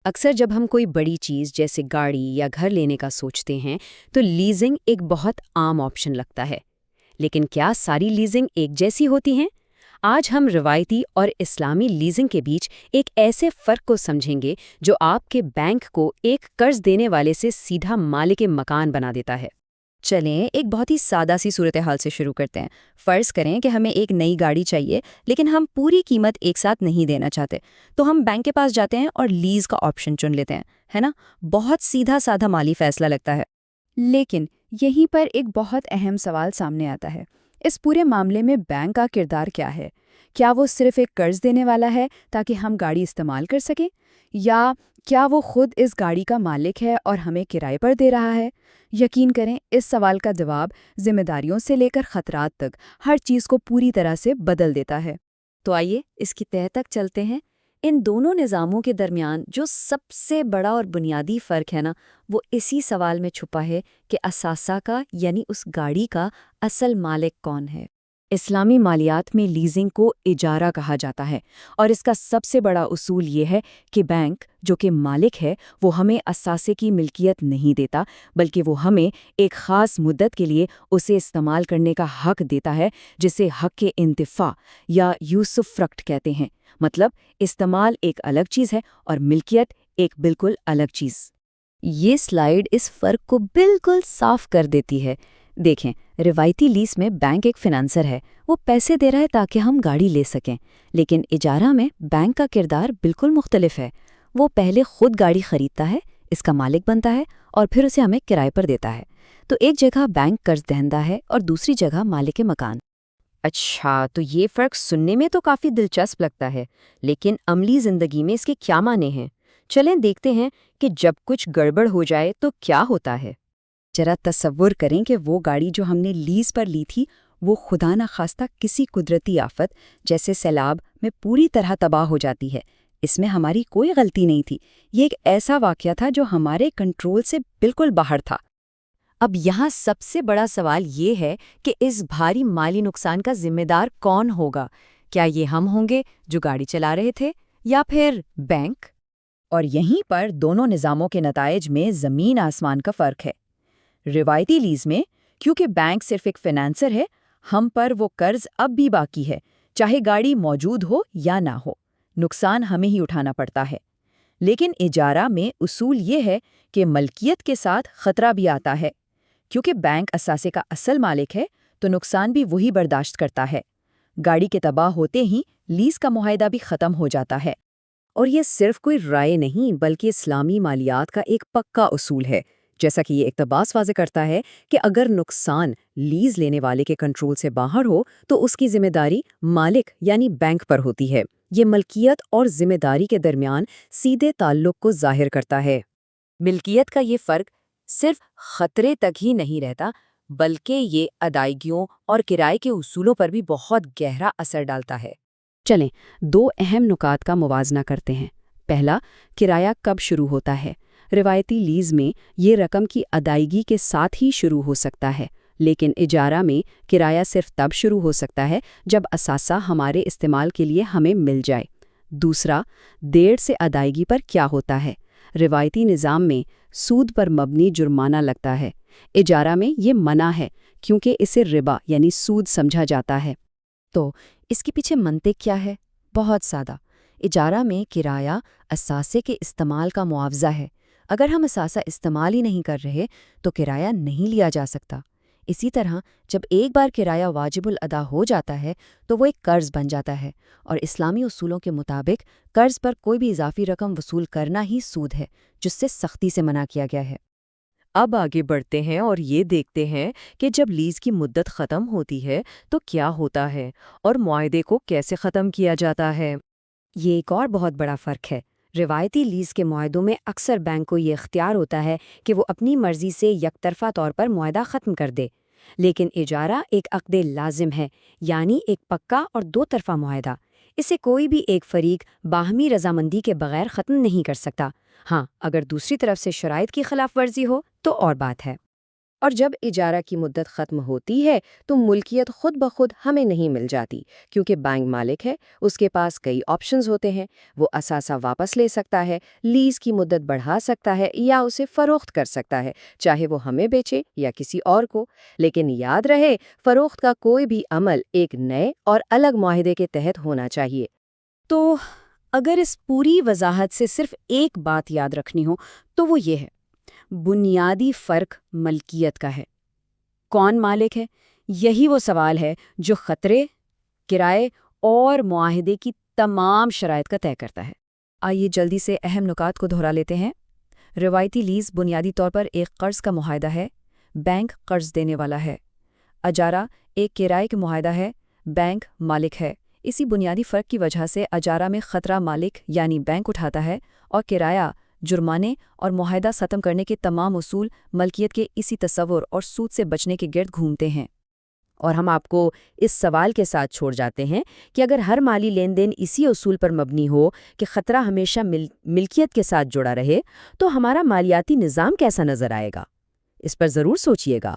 اکثر جب ہم کوئی بڑی چیز جیسے گاڑی یا گھر لینے کا سوچتے ہیں تو لیزنگ ایک بہت عام آپشن لگتا ہے۔ لیکن کیا ساری لیزنگ ایک جیسی ہوتی ہیں؟ آج ہم روایتی اور اسلامی لیزنگ کے بیچ ایک ایسے فرق کو سمجھیں گے جو آپ کے بینک کو ایک قرض دینے والے سے سیدھا مالک مکان بنا دیتا ہے۔ چلیں ایک بہت ہی سادہ سی صورتحال سے شروع کرتے ہیں۔ فرض کریں کہ ہمیں ایک نئی گاڑی چاہیے لیکن ہم پوری قیمت ایک ساتھ نہیں دینا چاہتے، تو ہم بینک کے پاس جاتے ہیں اور لیز کا آپشن چن لیتے ہیں، ہے نا؟ بہت سیدھا سادہ مالی فیصلہ لگتا ہے۔ لیکن یہیں پر ایک بہت اہم سوال سامنے آتا ہے۔ اس پورے معاملے میں بینک کا کردار کیا ہے؟ کیا وہ صرف ایک قرض دینے والا ہے تاکہ ہم گاڑی استعمال کر سکیں؟ یا کیا وہ خود اس گاڑی کا مالک ہے اور ہمیں کرائے پر دے رہا ہے؟ یقین کریں اس سوال کا جواب ذمہ داریوں سے لے کر خطرات تک ہر چیز کو پوری طرح سے بدل دیتا ہے۔ تو آئیے اس کی تہہ تک چلتے ہیں۔ ان دونوں نظاموں کے درمیان جو سب سے بڑا اور بنیادی فرق ہے نا، وہ اسی سوال میں چھپا ہے کہ اثاثہ کا یعنی اس گاڑی کا اصل مالک کون ہے۔ اسلامی مالیات میں لیزنگ کو اجارہ کہا جاتا ہے، اور اس کا سب سے بڑا اصول یہ ہے کہ بینک جو کہ مالک ہے وہ ہمیں اثاثے کی ملکیت نہیں دیتا، بلکہ وہ ہمیں ایک خاص مدت کے لیے اسے استعمال کرنے کا حق دیتا ہے، جسے حق انتفاع یا یوسفرکٹ کہتے ہیں۔ مطلب استعمال ایک الگ چیز ہے اور ملکیت ایک بالکل الگ چیز۔ یہ سلائیڈ اس فرق کو بالکل صاف کر دیتی ہے۔ دیکھیں، روایتی لیز میں بینک ایک فنانسر ہے، وہ پیسے دے رہا ہے تاکہ ہم گاڑی لے سکیں، لیکن اجارہ میں بینک کا کردار بالکل مختلف ہے۔ وہ پہلے خود گاڑی خریدتا ہے، اس کا مالک بنتا ہے اور پھر اسے ہمیں کرائے پر دیتا ہے۔ تو ایک جگہ بینک قرض دہندہ ہے اور دوسری جگہ مالک مکان۔ اچھا، تو یہ فرق سننے میں تو کافی دلچسپ لگتا ہے، لیکن عملی زندگی میں اس کے کیا معنی ہیں؟ چلیں دیکھتے ہیں کہ جب کچھ گڑبڑ ہو جائے تو کیا ہوتا ہے۔ ذرا تصور کریں کہ وہ گاڑی جو ہم نے لیز پر لی تھی وہ خدا نخواستہ کسی قدرتی آفت جیسے سیلاب میں پوری طرح تباہ ہو جاتی ہے۔ اس میں ہماری کوئی غلطی نہیں تھی، یہ ایک ایسا واقعہ تھا جو ہمارے کنٹرول سے بالکل باہر تھا۔ اب یہاں سب سے بڑا سوال یہ ہے کہ اس بھاری مالی نقصان کا ذمہ دار کون ہوگا؟ کیا یہ ہم ہوں گے جو گاڑی چلا رہے تھے، یا پھر بینک؟ اور یہیں پر دونوں نظاموں کے نتائج میں زمین آسمان کا فرق ہے۔ روایتی لیز میں کیونکہ بینک صرف ایک فنانسر ہے، ہم پر وہ قرض اب بھی باقی ہے، چاہے گاڑی موجود ہو یا نہ ہو، نقصان ہمیں ہی اٹھانا پڑتا ہے۔ لیکن اجارہ میں اصول یہ ہے کہ ملکیت کے ساتھ خطرہ بھی آتا ہے، کیونکہ بینک اثاثے کا اصل مالک ہے تو نقصان بھی وہی برداشت کرتا ہے۔ گاڑی کے تباہ ہوتے ہی لیز کا معاہدہ بھی ختم ہو جاتا ہے۔ اور یہ صرف کوئی رائے نہیں بلکہ اسلامی مالیات کا ایک پکا اصول ہے، جیسا کہ یہ اقتباس واضح کرتا ہے کہ اگر نقصان لیز لینے والے کے کنٹرول سے باہر ہو تو اس کی ذمہ داری مالک یعنی بینک پر ہوتی ہے۔ یہ ملکیت اور ذمہ داری کے درمیان سیدھے تعلق کو ظاہر کرتا ہے۔ ملکیت کا یہ فرق صرف خطرے تک ہی نہیں رہتا، بلکہ یہ ادائیگیوں اور کرائے کے اصولوں پر بھی بہت گہرا اثر ڈالتا ہے۔ چلیں دو اہم نکات کا موازنہ کرتے ہیں۔ پہلا، کرایہ کب شروع ہوتا ہے؟ روایتی لیز میں یہ رقم کی ادائیگی کے ساتھ ہی شروع ہو سکتا ہے، لیکن اجارہ میں کرایہ صرف تب شروع ہو سکتا ہے جب اثاثہ ہمارے استعمال کے لیے ہمیں مل جائے۔ دوسرا، دیر سے ادائیگی پر کیا ہوتا ہے؟ روایتی نظام میں سود پر مبنی جرمانہ لگتا ہے، اجارہ میں یہ منع ہے کیونکہ اسے ربا یعنی سود سمجھا جاتا ہے۔ تو اس کے پیچھے منطق کیا ہے؟ بہت سادہ۔ اجارہ میں کرایہ اثاثے کے استعمال کا معاوضہ ہے۔ اگر ہم اثاثہ استعمال ہی نہیں کر رہے تو کرایہ نہیں لیا جا سکتا۔ اسی طرح جب ایک بار کرایہ واجب الادا ہو جاتا ہے تو وہ ایک قرض بن جاتا ہے، اور اسلامی اصولوں کے مطابق قرض پر کوئی بھی اضافی رقم وصول کرنا ہی سود ہے، جس سے سختی سے منع کیا گیا ہے۔ اب آگے بڑھتے ہیں اور یہ دیکھتے ہیں کہ جب لیز کی مدت ختم ہوتی ہے تو کیا ہوتا ہے اور معاہدے کو کیسے ختم کیا جاتا ہے۔ یہ ایک اور بہت بڑا فرق ہے۔ روایتی لیز کے معاہدوں میں اکثر بینک کو یہ اختیار ہوتا ہے کہ وہ اپنی مرضی سے یک طرفہ طور پر معاہدہ ختم کر دے، لیکن اجارہ ایک عقد لازم ہے، یعنی ایک پکا اور دو طرفہ معاہدہ۔ اسے کوئی بھی ایک فریق باہمی رضامندی کے بغیر ختم نہیں کر سکتا۔ ہاں، اگر دوسری طرف سے شرائط کی خلاف ورزی ہو تو اور بات ہے۔ اور جب اجارہ کی مدت ختم ہوتی ہے تو ملکیت خود بخود ہمیں نہیں مل جاتی، کیونکہ بینک مالک ہے، اس کے پاس کئی آپشنز ہوتے ہیں۔ وہ اثاثہ واپس لے سکتا ہے، لیز کی مدت بڑھا سکتا ہے یا اسے فروخت کر سکتا ہے، چاہے وہ ہمیں بیچے یا کسی اور کو۔ لیکن یاد رہے، فروخت کا کوئی بھی عمل ایک نئے اور الگ معاہدے کے تحت ہونا چاہیے۔ تو اگر اس پوری وضاحت سے صرف ایک بات یاد رکھنی ہو تو وہ یہ ہے، بنیادی فرق ملکیت کا ہے۔ کون مالک ہے؟ یہی وہ سوال ہے جو خطرے، کرائے اور معاہدے کی تمام شرائط کا طے کرتا ہے۔ آئیے جلدی سے اہم نکات کو دہرا لیتے ہیں۔ روایتی لیز بنیادی طور پر ایک قرض کا معاہدہ ہے، بینک قرض دینے والا ہے۔ اجارہ ایک کرائے کا معاہدہ ہے، بینک مالک ہے۔ اسی بنیادی فرق کی وجہ سے اجارہ میں خطرہ مالک یعنی بینک اٹھاتا ہے، اور کرایہ، جرمانے اور معاہدہ ختم کرنے کے تمام اصول ملکیت کے اسی تصور اور سود سے بچنے کے گرد گھومتے ہیں۔ اور ہم آپ کو اس سوال کے ساتھ چھوڑ جاتے ہیں کہ اگر ہر مالی لین دین اسی اصول پر مبنی ہو کہ خطرہ ہمیشہ ملکیت کے ساتھ جڑا رہے، تو ہمارا مالیاتی نظام کیسا نظر آئے گا؟ اس پر ضرور سوچئے گا۔